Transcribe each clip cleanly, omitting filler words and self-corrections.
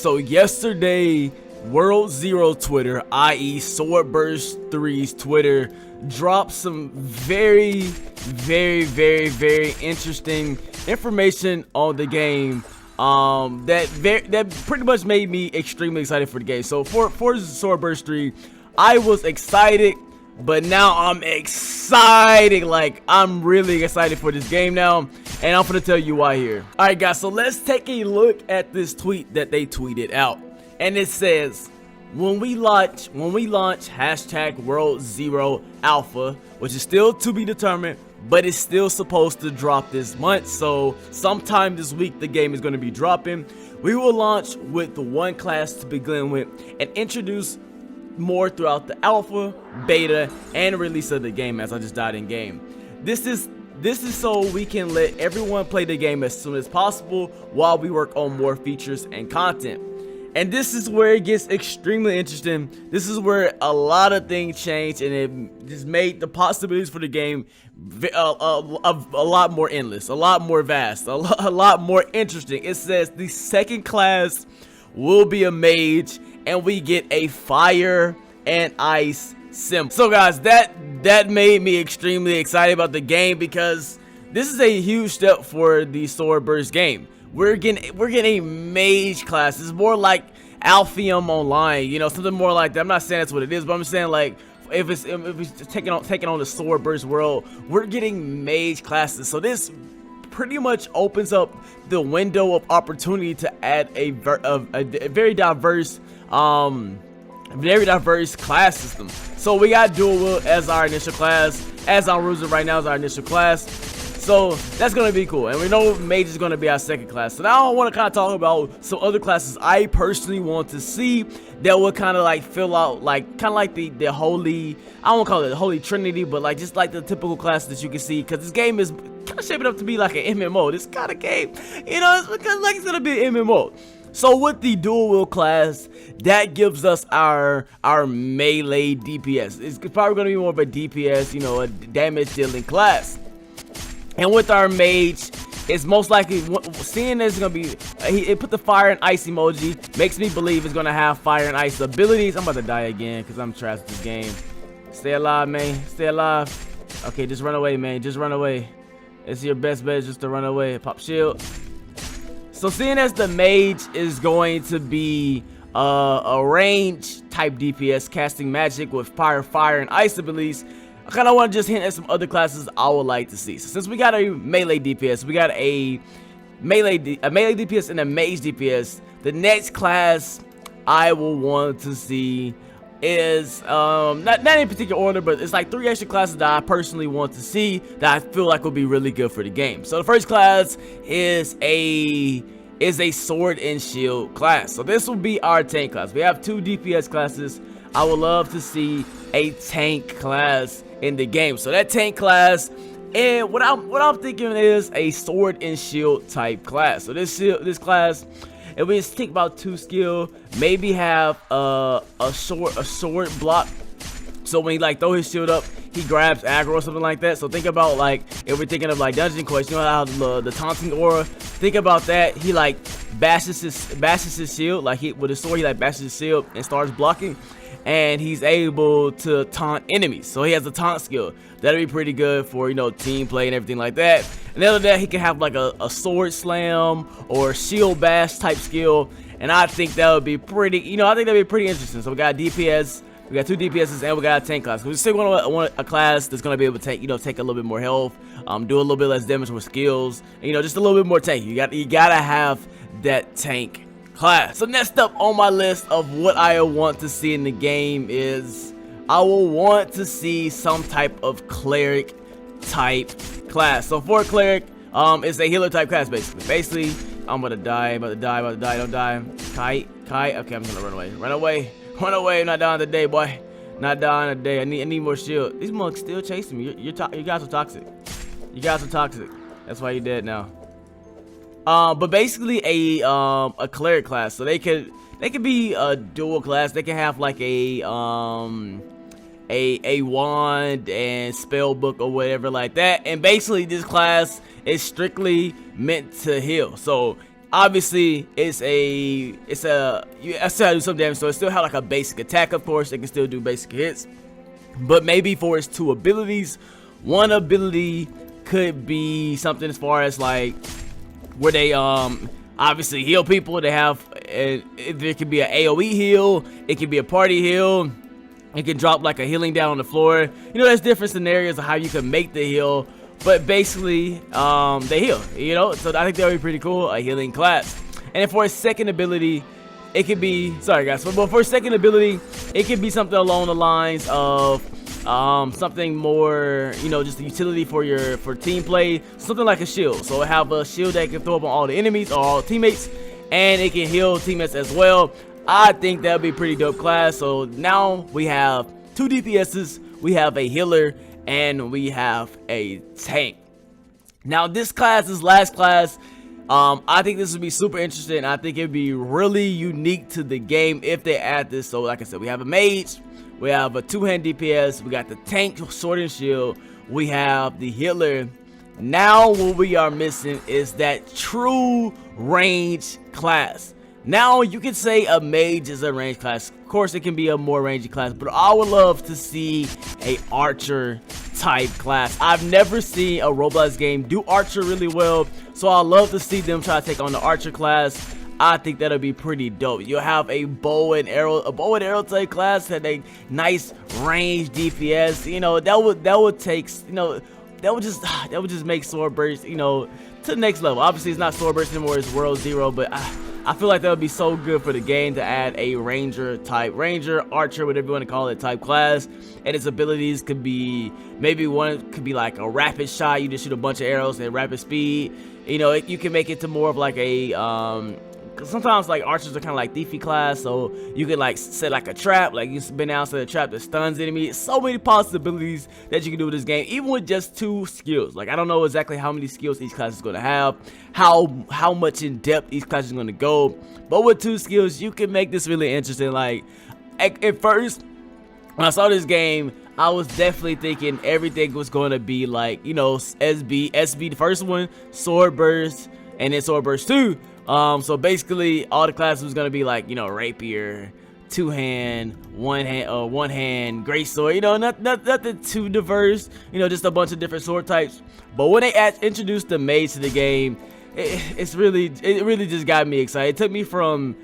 So yesterday, World Zero Twitter, i.e. Swordburst 3's Twitter, dropped some very interesting information on the game that pretty much made me extremely excited for the game. So for Swordburst 3, I was excited, but now I'm excited. Like, I'm really excited for this game now, and I'm gonna tell you why here. Alright guys, so let's take a look at this tweet that they tweeted out. And it says, when we launch hashtag World Zero Alpha, which is still to be determined, but it's still supposed to drop this month. So sometime this week the game is going to be dropping. We will launch with the one class to begin with and introduce more throughout the alpha, beta, and release of the game, as I just died in game. This is so we can let everyone play the game as soon as possible while we work on more features and content. And this is where it gets extremely interesting. This is where a lot of things change, and it just made the possibilities for the game a lot more endless, a lot more vast, a lot more interesting. It says the second class will be a mage, and we get a fire and ice symbol. So guys, that made me extremely excited about the game, because this is a huge step for the Swordburst game. We're getting a mage class. It's more like Alphium Online, you know, something more like that. I'm not saying that's what it is, but I'm saying, like, if it's taking on the Swordburst world, we're getting mage classes. So this pretty much opens up the window of opportunity to add a very diverse class system. So we got dual wield as our initial class, as I'm using right now as our initial class. So that's gonna be cool, and we know mage is gonna be our second class. So now I want to kind of talk about some other classes I personally want to see that will kind of like fill out, like kind of like the holy, I won't call it the holy trinity, but like just like the typical class that you can see, because this game is kind of shaping up to be like an MMO. This kind of game, you know, it's because like it's gonna be an MMO. So with the dual wield class, that gives us our melee DPS. It's probably gonna be more of a DPS, you know, a damage dealing class. And with our mage, it's most likely, seeing this is gonna be, it put the fire and ice emoji, makes me believe it's gonna have fire and ice abilities. I'm about to die again because I'm trash at this game. Stay alive, man. Stay alive. Okay, just run away, man. Just run away. It's your best bet just to run away. Pop shield. So seeing as the mage is going to be a range type DPS, casting magic with fire, and ice abilities, I kind of want to just hint at some other classes I would like to see. So since we got a melee DPS, we got a melee DPS and a mage DPS, the next class I will want to see is not in particular order, but it's like 3 extra classes that I personally want to see that I feel like will be really good for the game. So the first class is a sword and shield class. So this will be our tank class. We have 2 DPS classes. I would love to see a tank class in the game. So that tank class, and what I'm thinking is a sword and shield type class. So this class, if we just think about 2 skill, maybe have a sword block. So when he like throw his shield up, he grabs aggro or something like that. So think about, like, if we're thinking of like dungeon quests, you know how the taunting aura. Think about that. He like bashes his shield, like with his sword. He like bashes his shield and starts blocking, and he's able to taunt enemies. So he has a taunt skill. That'll be pretty good for, you know, team play and everything like that. And other than that, he can have like a sword slam or shield bash type skill. And I think that would be pretty, you know, I think that'd be pretty interesting. So we got DPS, we got 2 DPSs, and we got a tank class. We still want a class that's gonna be able to take, you know, take a little bit more health, do a little bit less damage with skills, and, you know, just a little bit more tank. You gotta have that tank class. So next up on my list of what I want to see in the game is I will want to see some type of cleric type class. So for cleric, it's a healer type class basically. I'm about to die, don't die. Kite, okay, I'm gonna run away, I'm not dying today, boy. Not dying today. I need more shield. These monks still chasing me. You guys are toxic. That's why you're dead now. But basically a cleric class. So they could be a dual class. They can have like a wand and spell book or whatever like that. And basically this class is strictly meant to heal. So Obviously, you still have to do some damage, so it still have like a basic attack. Of course, it can still do basic hits, but maybe for its 2 abilities, one ability could be something as far as like where they obviously heal people. They have there could be an AoE heal, it could be a party heal, it can drop like a healing down on the floor. You know, there's different scenarios of how you can make the heal, but basically they heal, you know. So I think that would be pretty cool, a healing class. And then for a second ability, it could be, sorry guys, but for a second ability, it could be something along the lines of something more, you know, just a utility for team play, something like a shield. So it have a shield that can throw up on all the enemies or all teammates, and it can heal teammates as well. I think that would be a pretty dope class. So now we have 2 DPSs, we have a healer, and we have a tank. Now this last class, I think this would be super interesting. I think it'd be really unique to the game if they add this. So like I said, we have a mage, we have a 2-hand DPS, we got the tank, sword and shield, we have the healer. Now what we are missing is that true range class. Now you can say a mage is a range class. Of course it can be a more rangey class, but I would love to see a archer type class. I've never seen a Roblox game do archer really well, so I love to see them try to take on the archer class. I think that'll be pretty dope. You'll have a bow and arrow type class, and a nice range DPS. You know, that would take, you know, that would just make sword burst, you know, to the next level. Obviously it's not sword burst anymore, it's world 0, but I feel like that would be so good for the game to add a ranger, archer, whatever you want to call it, type class. And its abilities could be, maybe one could be like a rapid shot. You just shoot a bunch of arrows at rapid speed. You know, you can make it to more of like a sometimes like archers are kind of like thiefy class, so you can like set like a trap, like you spin out, set a trap that stuns enemies. So many possibilities that you can do with this game, even with just 2 skills. Like I don't know exactly how many skills each class is going to have, how much in depth each class is going to go, but with 2 skills you can make this really interesting. Like at first when I saw this game, I was definitely thinking everything was going to be like, you know, SB the first one, sword burst, and then sword burst 2. So basically all the classes was gonna be like, you know, rapier, 2-hand, one hand, great sword. You know, nothing too diverse. You know, just a bunch of different sword types. But when they introduced the mage to the game, it really just got me excited. It took me from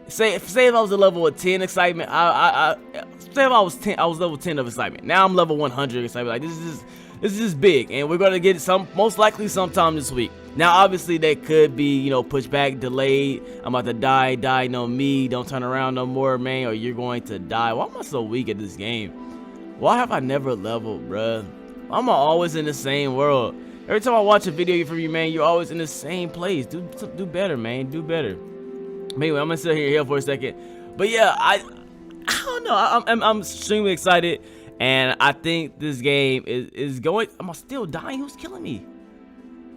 say if I was a level of 10 excitement, say if I was level 10 of excitement. Now I'm level 100 excitement. Like this is just big, and we're gonna get most likely sometime this week. Now obviously that could be, you know, pushed back, delayed. I'm about to die, no me, don't turn around no more, man, or you're going to die. Why am I so weak at this game? Why have I never leveled, bruh? I'm always in the same world. Every time I watch a video from you, man, you're always in the same place. Do better, man, do better. Anyway, I'm gonna sit here for a second, but yeah, I don't know, I'm extremely excited. And I think this game is going. Am I still dying? Who's killing me?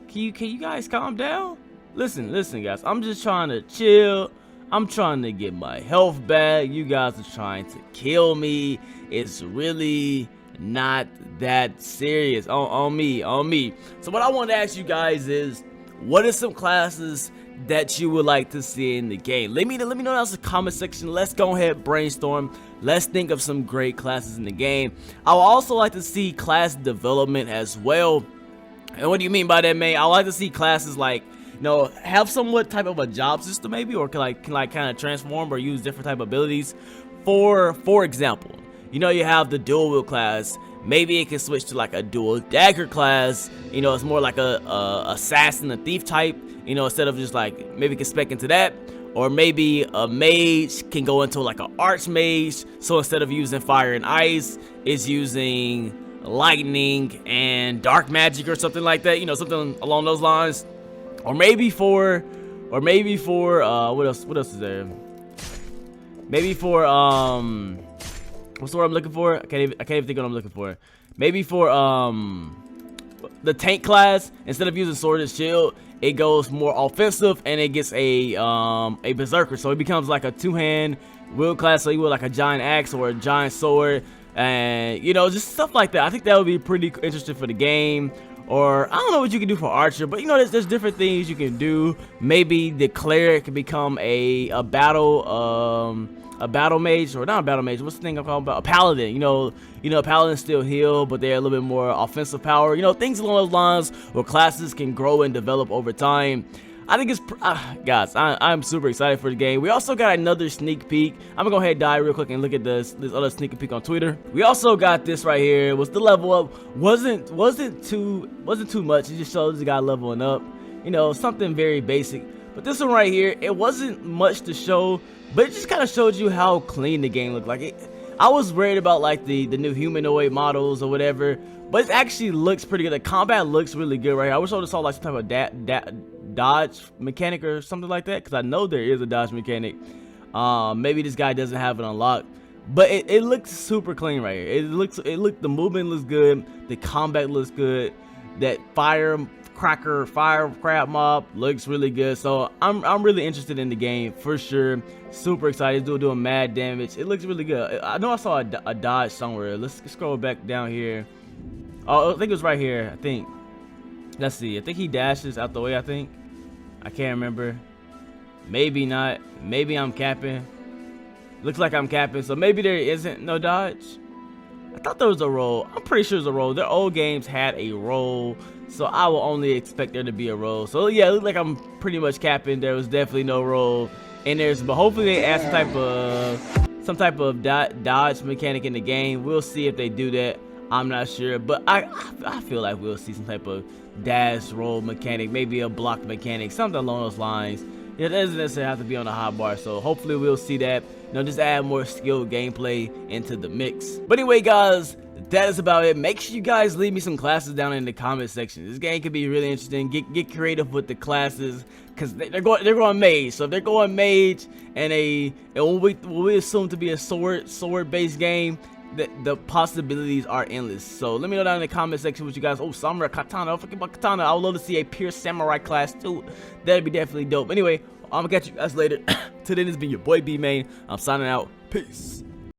Can you guys calm down? Listen, guys. I'm just trying to chill. I'm trying to get my health back. You guys are trying to kill me. It's really not that serious. On me. So what I want to ask you guys is, what are some classes that you would like to see in the game? Let me know down in the comment section. Let's go ahead, brainstorm. Let's think of some great classes in the game. I would also like to see class development as well. And what do you mean by that, man? I would like to see classes like, you know, have somewhat type of a job system maybe, or can kind of transform or use different type of abilities. For example, you know, you have the dual wield class. Maybe it can switch to like a dual dagger class. You know, it's more like a assassin, a thief type. You know, instead of just like, maybe it can spec into that. Or maybe a mage can go into like an archmage. So instead of using fire and ice, it's using lightning and dark magic or something like that. You know, something along those lines. Or maybe for what else is there? Maybe for what's the word I'm looking for? I can't even think of what I'm looking for. Maybe for the tank class, instead of using sword and shield, it goes more offensive and it gets a berserker. So it becomes like a 2-hand wield class. So you wield like a giant axe or a giant sword, and you know, just stuff like that. I think that would be pretty interesting for the game. or I don't know what you can do for archer, but you know, there's different things you can do. Maybe the cleric can become a battle mage, or not a battle mage. What's the thing I'm talking about? A paladin. You know, paladins still heal, but they're a little bit more offensive power. You know, things along those lines where classes can grow and develop over time. I think it's guys, I'm super excited for the game. We also got another sneak peek. I'm gonna go ahead and die real quick and look at this other sneak peek on Twitter. We also got this right here. Was the level up wasn't too much. It just shows the guy leveling up. You know, something very basic. But this one right here, it wasn't much to show, but it just kind of showed you how clean the game looked. Like I was worried about like the new humanoid models or whatever, but it actually looks pretty good. The combat looks really good right here. I wish I would have saw like some type of dodge mechanic or something like that, because I know there is a dodge mechanic. Maybe this guy doesn't have it unlocked, but it looks super clean right here. The movement looks good, the combat looks good, that fire crab mob looks really good. So I'm really interested in the game for sure. Super excited. It's doing mad damage. It looks really good. I know I saw a dodge somewhere. Let's scroll back down here. Oh, I think it was right here. I think. Let's see. I think he dashes out the way. I can't remember. Maybe not. Maybe I'm capping. Looks like I'm capping. So maybe there isn't no dodge. I thought there was a roll. I'm pretty sure it's a roll. Their old games had a roll, so I will only expect there to be a roll. So yeah, it looks like I'm pretty much capping. There was definitely no roll. And but hopefully they add some type of dodge mechanic in the game. We'll see if they do that. I'm not sure, but I feel like we'll see some type of dash roll mechanic, maybe a block mechanic, something along those lines. It doesn't necessarily have to be on the hotbar, so hopefully we'll see that. You know, just add more skilled gameplay into the mix. But anyway, guys, that is about it. Make sure you guys leave me some classes down in the comment section. This game could be really interesting. Get creative with the classes, because they're going mage. So if they're going mage and what we assume to be a sword based game, the possibilities are endless. So let me know down in the comment section what you guys. Oh, samurai katana. Don't forget about katana. I would love to see a pure samurai class too. That'd be definitely dope. Anyway, I'm gonna catch you guys later. Today, this has been your boy iBeMaine. I'm signing out. Peace.